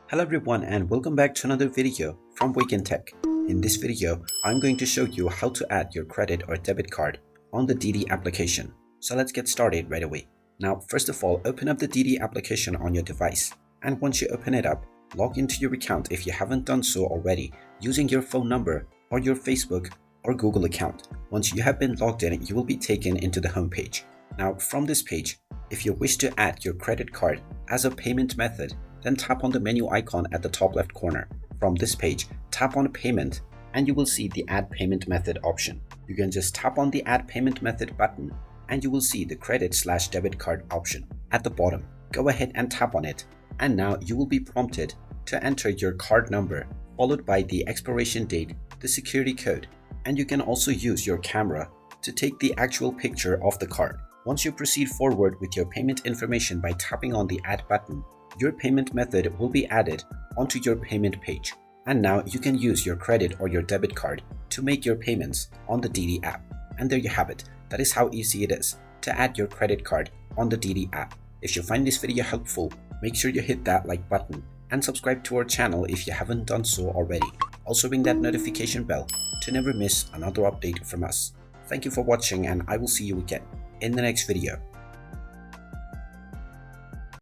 Hello everyone and welcome back to another video from Wake&Tech. In this video, I'm going to show you how to add your credit or debit card on the DiDi application. So let's get started right away. Now, first of all, open up the DiDi application on your device. And once you open it up, log into your account if you haven't done so already using your phone number or your Facebook or Google account. Once you have been logged in, you will be taken into the home page. Now, from this page, if you wish to add your credit card as a payment method, then tap on the menu icon at the top left corner. From this page, tap on Payment and you will see the Add Payment Method option. You can just tap on the Add Payment Method button and you will see the credit/debit card option at the bottom. Go ahead and tap on it, and now you will be prompted to enter your card number followed by the expiration date, the security code, and you can also use your camera to take the actual picture of the card. Once you proceed forward with your payment information by tapping on the Add button, your payment method will be added onto your payment page. And now you can use your credit or your debit card to make your payments on the DiDi app. And there you have it. That is how easy it is to add your credit card on the DiDi app. If you find this video helpful, make sure you hit that like button and subscribe to our channel if you haven't done so already. Also ring that notification bell to never miss another update from us. Thank you for watching and I will see you again in the next video.